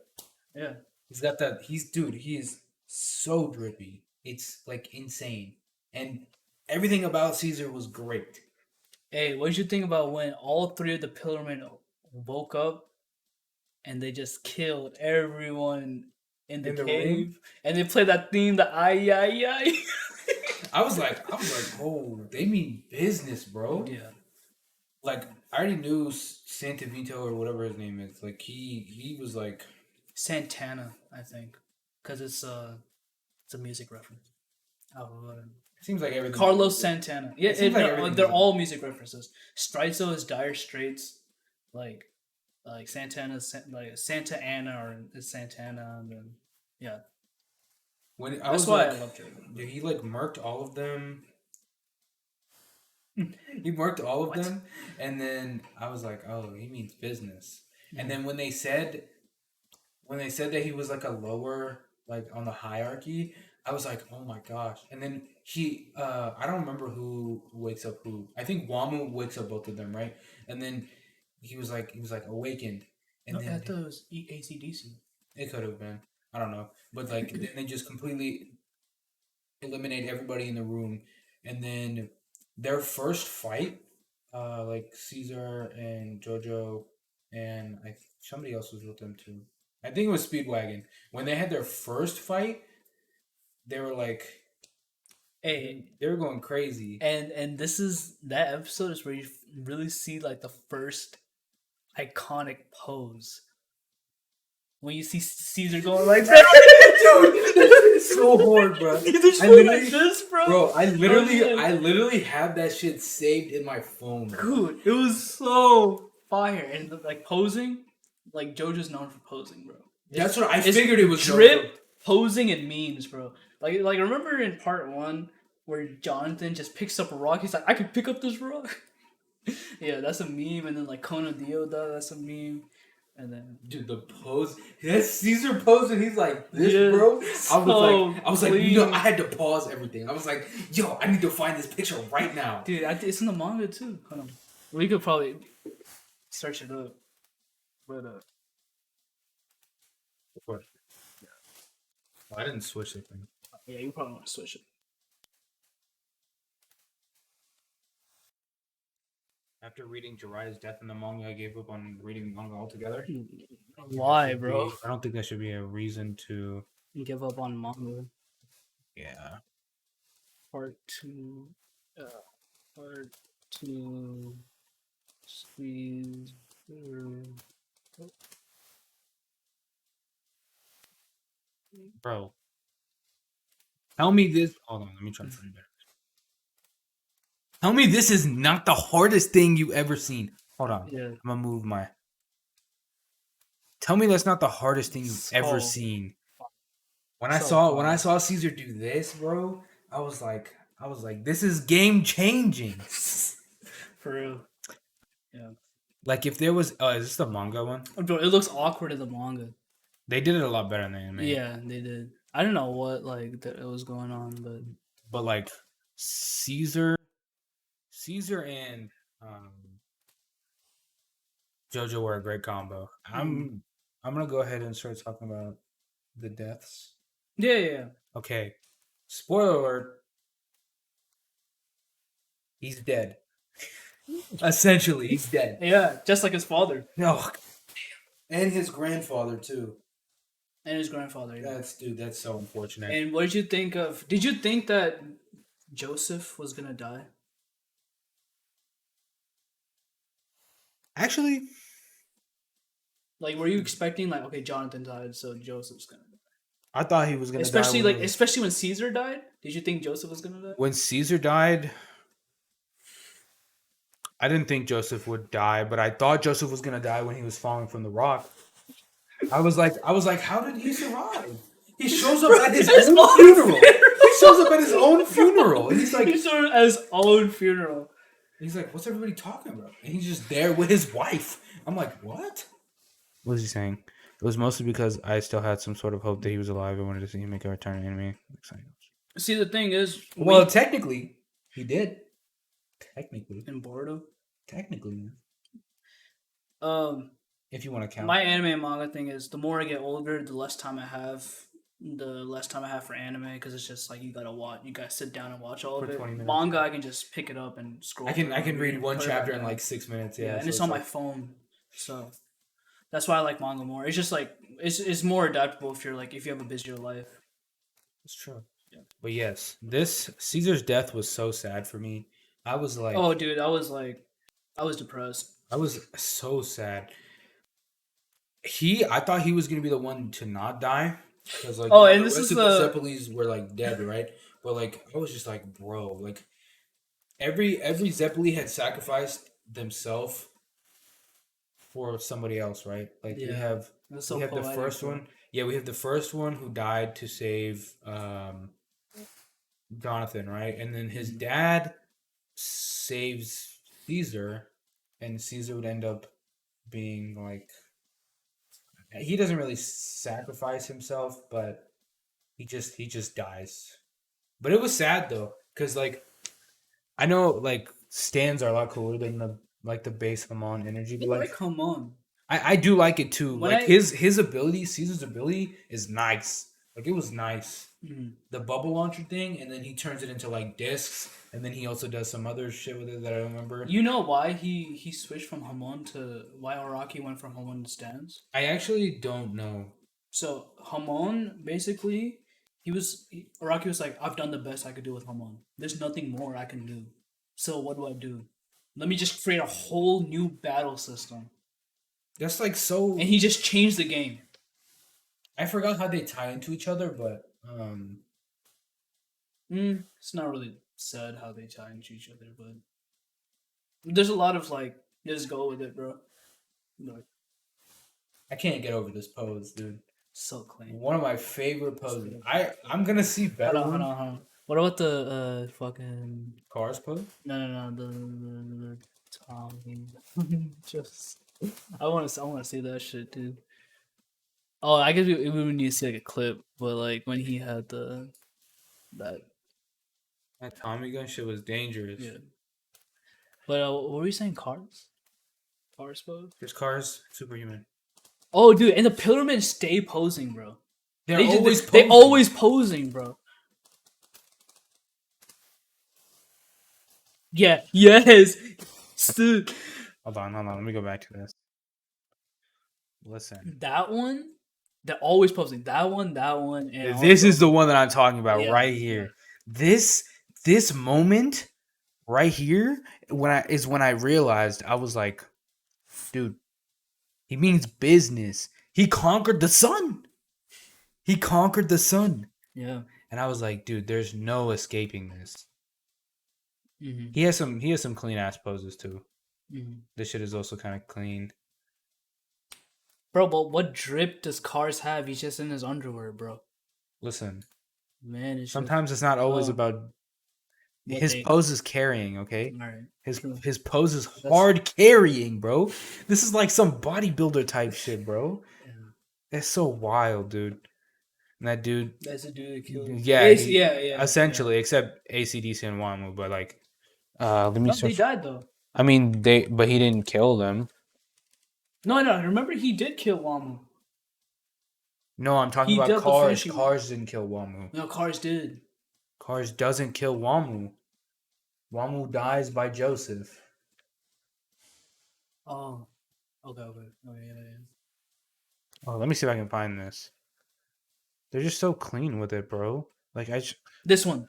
Yeah. He's got that. He is so drippy. It's like insane. And everything about Caesar was great. Hey, what did you think about when all 3 of the Pillarmen woke up and they just killed everyone in the cave, and they played that theme, the ay ay ay. I was like, oh, they mean business, bro. Yeah, Like, I already knew Santa Vito or whatever his name is. Like, he was like Santana, I think, because it's a music reference. seems like everything. Carlos Santana. Yeah, It seems like everything they're is- all music references. Strizo is Dire Straits, like Santana, like Santa Ana or is Santana, and then yeah. When I That's was why like, I love Jojo. dude, he like murked all of them. He marked all of them, and then I was like, "Oh, he means business." And then when they said that he was like a lower, like on the hierarchy, I was like, "Oh my gosh!" And then I don't remember who wakes up who. I think Wamu wakes up both of them, right? And then he was like awakened, and No, then I thought it was ACDC. it could have been, I don't know, but like then they just completely eliminate everybody in the room, and then their first fight, like Caesar and Jojo, and somebody else was with them too. I think it was Speedwagon. When they had their first fight, they were like, Hey, they were going crazy. and this is that episode is where you really see like the first iconic pose when you see Caesar going like that. Dude, it's so hard, bro. He's I going literally, like this, bro. bro, I literally have that shit saved in my phone. Bro. Dude, it was so fire and like posing. Like JoJo's known for posing, bro. That's what I It's figured it was. drip, posing, and memes, bro. Like remember in part 1 where Jonathan just picks up a rock. He's like, I can pick up this rock. Yeah, that's a meme. And then like Kona Dio does, that's a meme. And then Dude, the pose, that's Caesar pose, and he's like this, Yeah, bro. so I was like, clean. I had to pause everything. I was like, yo, I need to find this picture right now. dude, it's in the manga too. Hold on. We could probably search it up. But Of course. Yeah. Well, I didn't switch the thing. yeah, you probably want to switch it. After reading Jiraiya's death in the manga, I gave up on reading manga altogether. Why, bro? I don't think that should be a reason to. You give up on manga. Yeah. Part 2. Part 2. Squeeze. Bro. Tell me this. Hold on, let me try to find it better. Tell me this is not the hardest thing you ever seen. Hold on. Yeah. I'm gonna move my. Tell me that's not the hardest thing you've ever So- seen. When I saw Caesar do this, bro, I was like, this is game changing. For real. Yeah. Like if there was, is this the manga one? Bro, it looks awkward in the manga. They did it a lot better in the anime. Yeah, they did. I don't know what it was going on, but like Caesar and Jojo were a great combo. I'm gonna go ahead and start talking about the deaths. Yeah. Okay. Spoiler alert. He's dead. Essentially, he's dead. Yeah, just like his father. No. And his grandfather too. And his grandfather. Yeah. That's so unfortunate. And what did you think of? Did you think that Joseph was gonna die? Actually, like, were you expecting like, okay, Jonathan died, so Joseph's gonna die? I thought he was gonna die. Especially when Caesar died. Did you think Joseph was gonna die? When Caesar died, I didn't think Joseph would die, but I thought Joseph was gonna die when he was falling from the rock. I was like, how did he survive? He shows up at his own funeral. He shows up at his own funeral. And he's like, he showed up at his own funeral. He's like, what's everybody talking about? And he's just there with his wife. I'm like, what? What was he saying? It was mostly because I still had some sort of hope that he was alive. I wanted to see him make a return to anime. See, the thing is, well, technically, he did. Technically, in Boruto. Technically, if you want to count. My anime and manga thing is, the more I get older, the less time I have for anime, because it's just like you gotta sit down and watch all of it. Manga, I can just pick it up and scroll. I can read one chapter in like 6 minutes. Yeah, and so it's on my phone, so that's why I like manga more. It's just like it's more adaptable if you have a busier life. It's true. Yeah. But yes, this Caesar's death was so sad for me. I was like, oh dude, I was depressed. I was so sad. I thought he was gonna be the one to not die. Because like, and this is the Zeppelis were like dead, right? But like, I was just like, bro, like every Zeppeli had sacrificed themselves for somebody else, right? Like we have the first one. Yeah, we have the first one who died to save Jonathan, right? And then his dad saves Caesar, and Caesar would end up being like, he doesn't really sacrifice himself, but he just dies. But it was sad though, because like I know like stands are a lot cooler than the base Hamon energy. But like Hamon, I do like it too. His ability, Caesar's ability, is nice. Like it was nice. Mm-hmm. The bubble launcher thing, and then he turns it into like discs, and then he also does some other shit with it that I remember. You know why he switched from Hamon why Araki went from Hamon to stands? I actually don't know. So Hamon, basically, Araki was like, I've done the best I could do with Hamon. There's nothing more I can do. So what do? Let me just create a whole new battle system. That's like so. And he just changed the game. I forgot how they tie into each other, but it's not really said how they tie into each other, but there's a lot of like, just go with it, bro. Like, I can't get over this pose, dude. So clean. One of my favorite poses. I'm gonna see better. Hold on. What about the fucking Cars pose? No, the Tommy. Just I want to see that shit, dude. Oh, I guess we would need to see like a clip, but like when he had that Tommy gun shit was dangerous. Yeah. But what were you saying? Cars pose? There's Cars Superhuman. Oh, dude, and the Pillarmen stay posing, bro. They're always posing, bro. Yeah. Yes. Dude. Hold on. Let me go back to this. Listen. That one, they're always posing. That one, and this is the one that I'm talking about right here. This moment right here when I realized, I was like, dude, he means business. He conquered the sun. Yeah. And I was like, dude, there's no escaping this. Mm-hmm. He has some clean ass poses too. Mm-hmm. This shit is also kind of clean. Bro, but what drip does Cars have? He's just in his underwear, bro. Listen, Man, it's sometimes it's not always about what his they. pose is carrying. Okay, All right. his True. his pose is That's- hard carrying, bro. This is like some bodybuilder type shit, bro. Yeah. That's so wild, dude. And that dude, That's a dude that killed. yeah, he Yeah. essentially, except ACDC and Wamu, but like, let me No, they search. died though. I mean, but he didn't kill them. No. Remember, he did kill Wamu. No, I'm talking He about dealt the Cars. finishing. Cars didn't kill Wamu. No, Cars did. Cars doesn't kill Wamu. Wamu dies by Joseph. Oh. Okay. Oh yeah. Oh, let me see if I can find this. They're just so clean with it, bro. Like This one.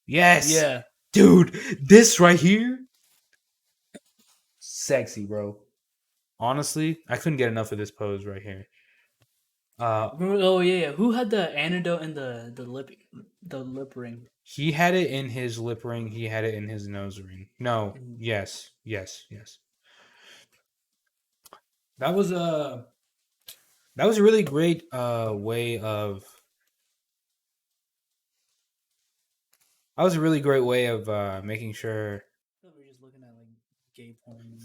yes, Yeah. dude, this right here, sexy, bro. Honestly, I couldn't get enough of this pose right here. Oh yeah. Who had the antidote in the lip ring? He had it in his lip ring. He had it in his nose ring. No, yes. That was a really great way of. That was a really great way of making sure. We're just looking at like gay porn.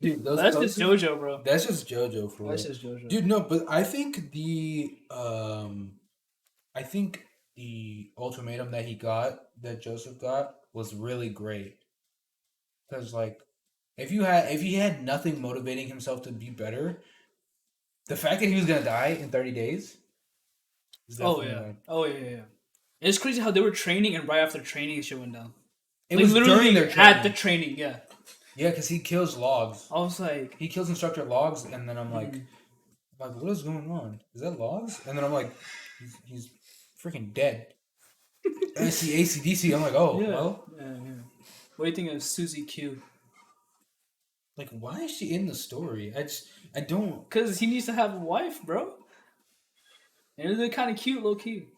Dude, That's just Jojo, bro. That's just Jojo for That's real. just Jojo. Dude, no, but I think the ultimatum that Joseph got, was really great. Because like, if he had nothing motivating himself to be better, the fact that he was gonna die in 30 days. Is definitely Yeah. It's crazy how they were training, and right after training, shit went down. It Like, was literally during their training. at the training. Yeah. Yeah, because he kills logs. I was like, He kills instructor logs, and then I'm like, what is going on? Is that logs? And then I'm like, he's freaking dead. And I see ACDC. I'm like, oh, yeah. well. Yeah. What do you think of Susie Q? Like, why is she in the story? I don't. Because he needs to have a wife, bro. And they're kind of cute, low key.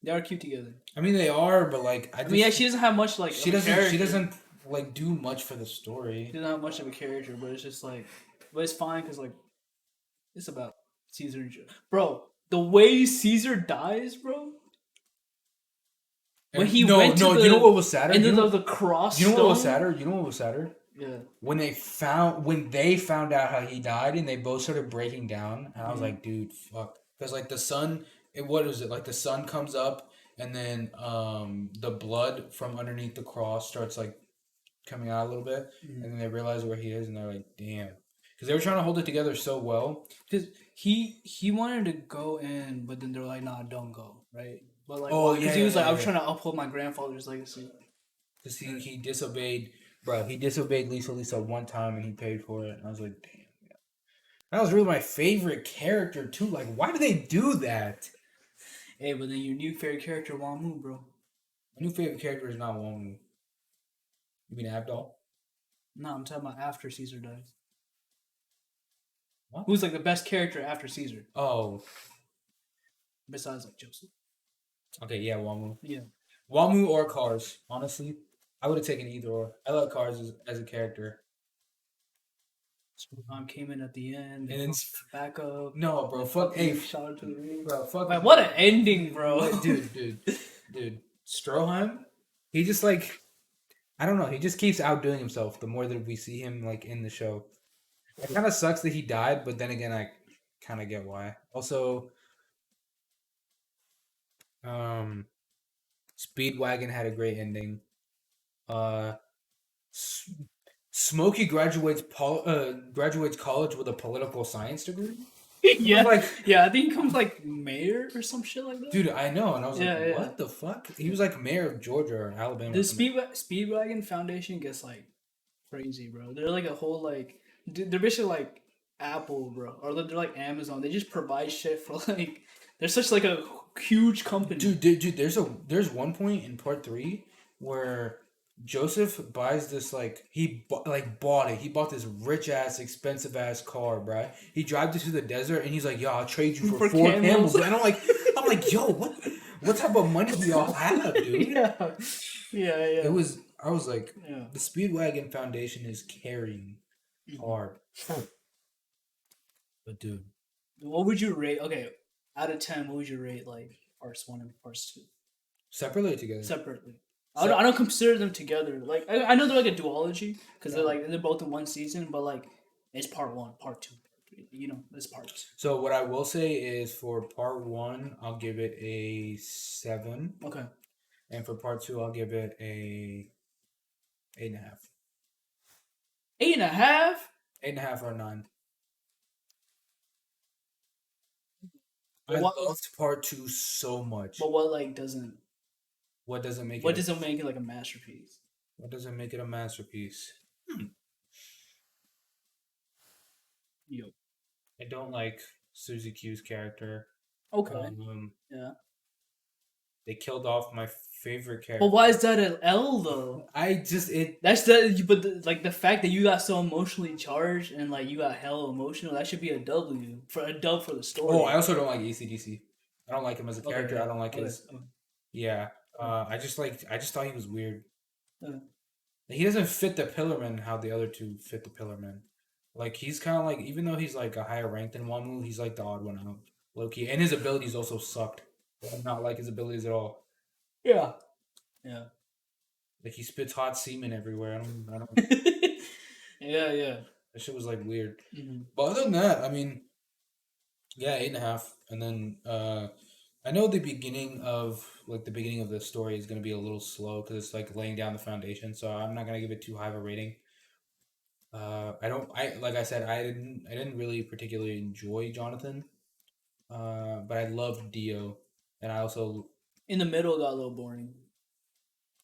They are cute together. I mean, they are, but like, I mean, yeah, she doesn't have much like. She doesn't like do much for the story. She doesn't have much of a character, but it's just like, but it's fine because like, it's about Caesar and bro. The way Caesar dies, bro. When he went to the, you know what was sadder? And then the cross. You know what was sadder? You know what was sadder? Yeah. When they found out how he died, and they both started breaking down, and I was like, dude, fuck, because like the sun, what is it? Like the sun comes up, and then the blood from underneath the cross starts like coming out a little bit, and then they realize where he is, and they're like, damn, because they were trying to hold it together so well. Because he wanted to go in, but then they're like, nah, don't go, right? But like, because he was like, I was trying to uphold my grandfather's legacy. Because he disobeyed, bro. He disobeyed Lisa one time, and he paid for it. And I was like, damn. Yeah. That was really my favorite character too. Like, why do they do that? Hey, but then your new favorite character, Wamu, bro. My new favorite character is not Wamu. You mean Abdul? No, I'm talking about after Caesar dies. What? Who's like the best character after Caesar? Oh. Besides like Joseph. Okay, yeah, Wamu. Yeah. Wamu or Cars, honestly. I would have taken either or. I like Cars as a character. Came in at the end. And then back up. No, bro. Fuck. Hey, shot to the ring. Bro, fuck. Man, what an ending, bro. Dude. Stroheim, he just like, I don't know. He just keeps outdoing himself the more that we see him like in the show. It kind of sucks that he died, but then again, I kind of get why. Also, Speedwagon had a great ending. Smokey graduates college with a political science degree. Yeah, I think he comes like mayor or some shit like that. Dude, I know, and I was like, what the fuck? He was like mayor of Georgia or Alabama. The Speedwagon Foundation gets like crazy, bro. They're like a whole like, they're basically like Apple, bro, or they're like Amazon. They just provide shit for like, they're such like a huge company. Dude, there's one point in part 3 where Joseph buys this like he bought it. He bought this rich ass expensive ass car, bro. He drives it to the desert and he's like, "Yo, I'll trade you for 4 camels." And I'm like, "Yo, what type of money do y'all have, dude?" Yeah. I was like, the Speedwagon Foundation is carrying hard. But dude, what would you rate? Okay, Out of 10, what would you rate like parts 1 and parts 2 Separately or together? separately? Se- I don't consider them together. Like I know they're like a duology because they're both in one season, but like it's part 1, part 2, part 3. You know, it's parts. So what I will say is for part 1, I'll give it a 7, Okay. and for part 2, I'll give it a 8.5. 8.5. 8.5 or 9. But I what? loved part 2 so much. But what like doesn't? What doesn't make What it? doesn't make it like a masterpiece? What doesn't make it a masterpiece? Yo. I don't like Suzy Q's character. Okay. Yeah. They killed off my favorite character. But why is that an L though? That's But like the fact that you got so emotionally charged and like you got hell emotional, that should be a W for the story. Oh, I also don't like ACDC. I don't like him as a character. Okay, I don't like his. Yeah. I just thought he was weird. He doesn't fit the Pillarmen how the other two fit the Pillarmen. Like he's kind of like, even though he's like a higher rank than Wamu, he's like the odd one out, low key, and his abilities also sucked. I do not like his abilities at all. Yeah. Yeah. Like he spits hot semen everywhere. I don't. Yeah. That shit was like weird. Mm-hmm. But other than that, I mean, yeah, 8.5, and then I know the beginning of the story is gonna be a little slow because it's like laying down the foundation. So I'm not gonna give it too high of a rating. I don't. I like I said, I didn't really particularly enjoy Jonathan. But I loved Dio, and I also in the middle it got a little boring.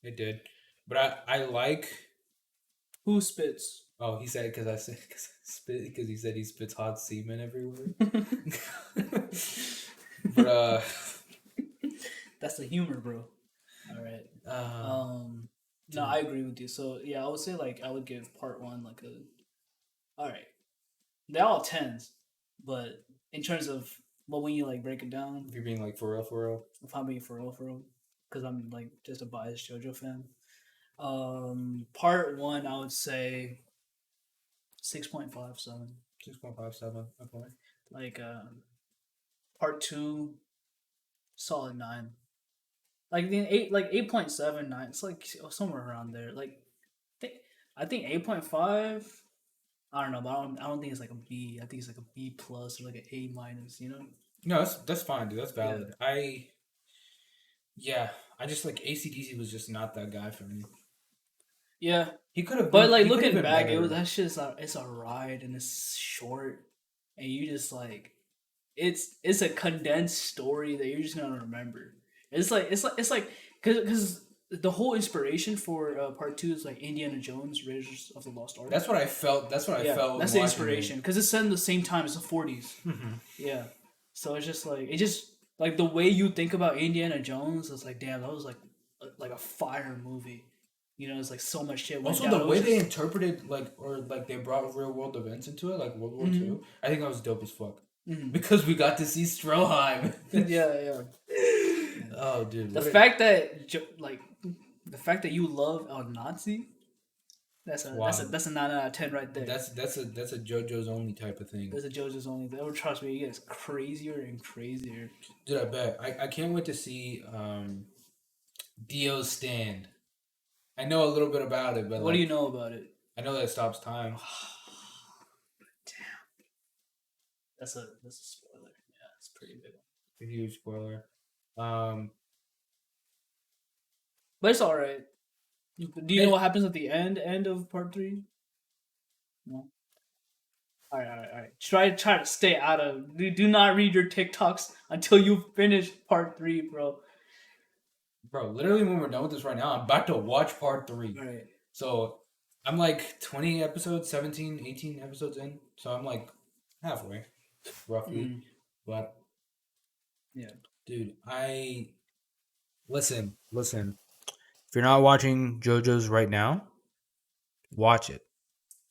It did, but I like. Who spits? Oh, he said because he said he spits hot semen everywhere. But that's the humor, bro. All right. No, I agree with you. So yeah, I would say like I would give part 1 like a. All right, they're all 10s, but in terms of when you like break it down, if you're being like for real, if I'm being for real, because I'm like just a biased JoJo fan. Part 1 I would say 6.57. 6.57. Okay. Like part 2 solid 9. Like the 8.79. It's like somewhere around there. Like I think 8.5. I don't know, but I don't think it's like a B. I think it's like a B plus or like an A minus. You know? No, that's fine, dude. That's valid. Yeah. I just like ACDC was just not that guy for me. Yeah, he could have. But like looking back, that shit's it's a ride and it's short, and you just like it's a condensed story that you're just gonna remember. It's like because the whole inspiration for part 2 is like Indiana Jones, Raiders of the Lost Ark. That's what I felt. That's what I felt. That's the inspiration because it's set in the same time as the 40s. Mm-hmm. Yeah, so it's just like the way you think about Indiana Jones. It's like damn, that was like a fire movie. You know, it's like so much shit. Also, the way they interpreted they brought real world events into it, like World War II. I think that was dope as fuck. Mm-hmm. Because we got to see Stroheim. yeah. Oh, dude. The fact that you love a Nazi, that's a 9 out of 10 right there. That's a JoJo's only type of thing. That's a JoJo's only. That would trust me. It gets crazier and crazier. Dude, I bet. I can't wait to see Dio Stand. I know a little bit about it, but what do you know about it? I know that it stops time. Damn. That's a spoiler. Yeah, it's pretty big. A huge spoiler. But it's all right. Do you know what happens at the end of part 3? No. All right. Try to stay out of. Do not read your TikToks until you finish part 3, bro. Bro, literally when we're done with this right now, I'm about to watch part 3. Right. So I'm like 20 episodes, 17, 18 episodes in. So I'm like halfway, roughly. But yeah, dude, listen. If you're not watching JoJo's right now, watch it.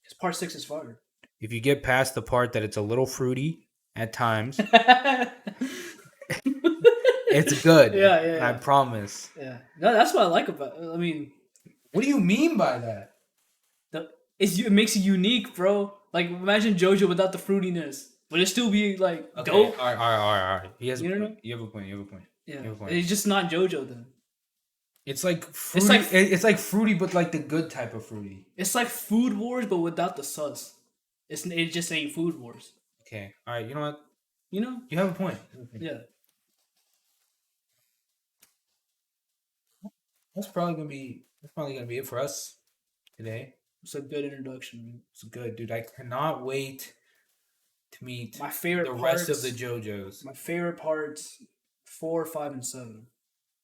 Because part 6 is fire. If you get past the part that it's a little fruity at times, it's good. Yeah. I promise. Yeah. No, that's what I like about it. I mean, what do you mean by that? It makes it unique, bro. Like imagine JoJo without the fruitiness. Would it still be like Okay. dope? All right. He has a You don't point. know? You have a point. You have a point. Yeah, You have a point. it's just not JoJo then. It's like fruity. It's like- It's like fruity, but like the good type of fruity. It's like Food Wars, but without the sus. It just ain't Food Wars. Okay. All right. You know what? You know? You have a point. Yeah. That's probably gonna be it for us today. It's a good introduction. It's good, dude. I cannot wait to meet My favorite the rest of parts- the JoJos. My favorite parts 4, 5, and 7.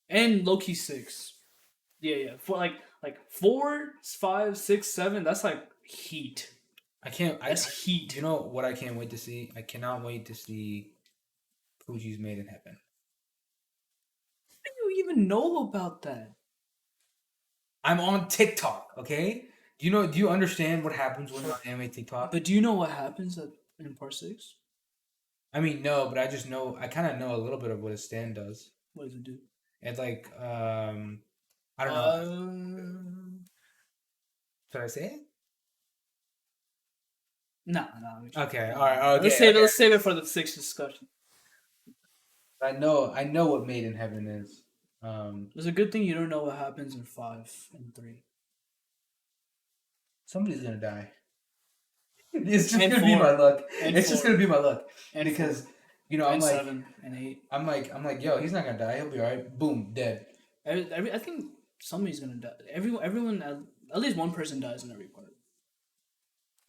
And Loki 6. Yeah. For like 4, 5, 6, 7, that's like heat. That's heat. You know what I can't wait to see? I cannot wait to see Fuji's Made in Heaven. How do you even know about that? I'm on TikTok, okay? Do you understand what happens when you're on anime TikTok? But do you know what happens in part 6? I mean, no, but I just know I kind of know a little bit of what a stand does. What does it do? It's like I don't know. Should I say it? No. Okay, all right. Okay, Let's save it for the 6th discussion. I know what Made in Heaven is. It's a good thing you don't know what happens in 5 and 3. Somebody's gonna die. It's just And gonna be 4. my luck. And It's just 4. gonna be my luck. And Because 4. I'm And like 7 and 8. I'm like, yo, he's not gonna die. He'll be alright. Boom, dead. I think somebody's gonna die. Everyone at least one person dies in every part.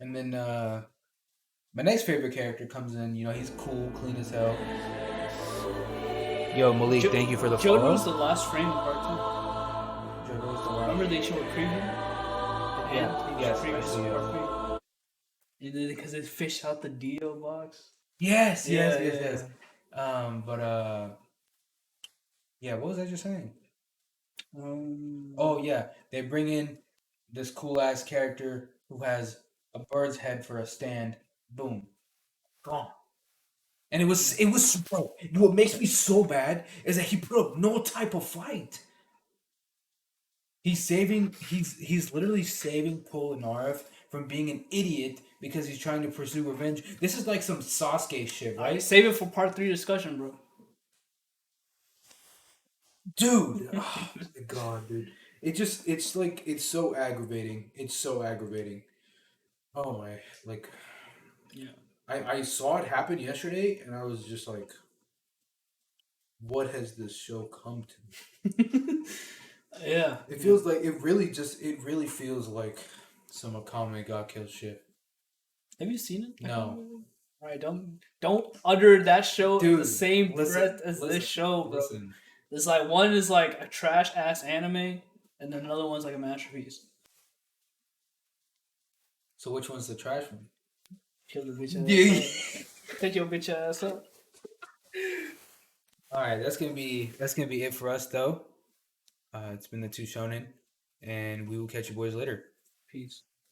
And then my next favorite character comes in. You know, he's cool, clean as hell. Yo, Malik, thank you for the follow. Jojo's the last frame in part 2. Jojo's the last. Remember they showed a preview? Yeah. Yes. Preview Actually, to part 3. And then because they fished out the Dio box. Yes. Yeah. Yeah. What was I just saying? Um, Oh yeah, they bring in this cool ass character who has a bird's head for a stand. Boom, gone. And it was bro. What makes me so bad is that he put up no type of fight. He's literally saving Polnareff from being an idiot because he's trying to pursue revenge. This is like some Sasuke shit, right? Save it for part 3 discussion, bro. Dude, oh my god, dude. It's so aggravating. It's so aggravating. Oh my, like, Yeah. I saw it happen yesterday and I was just like, what has this show come to? Yeah. It feels like it really feels like some Akame got killed shit. Have you seen it? No. All right, don't utter that show in the Dude, same listen, breath as listen, this show, bro. Listen. It's like one is like a trash ass anime, and then another one's like a masterpiece. So which one's the trash one? Kill the bitch ass. Yeah. Up. Take your bitch ass up. All right, that's gonna be it for us though. It's been the Two Shonen, and we will catch you boys later. Peace.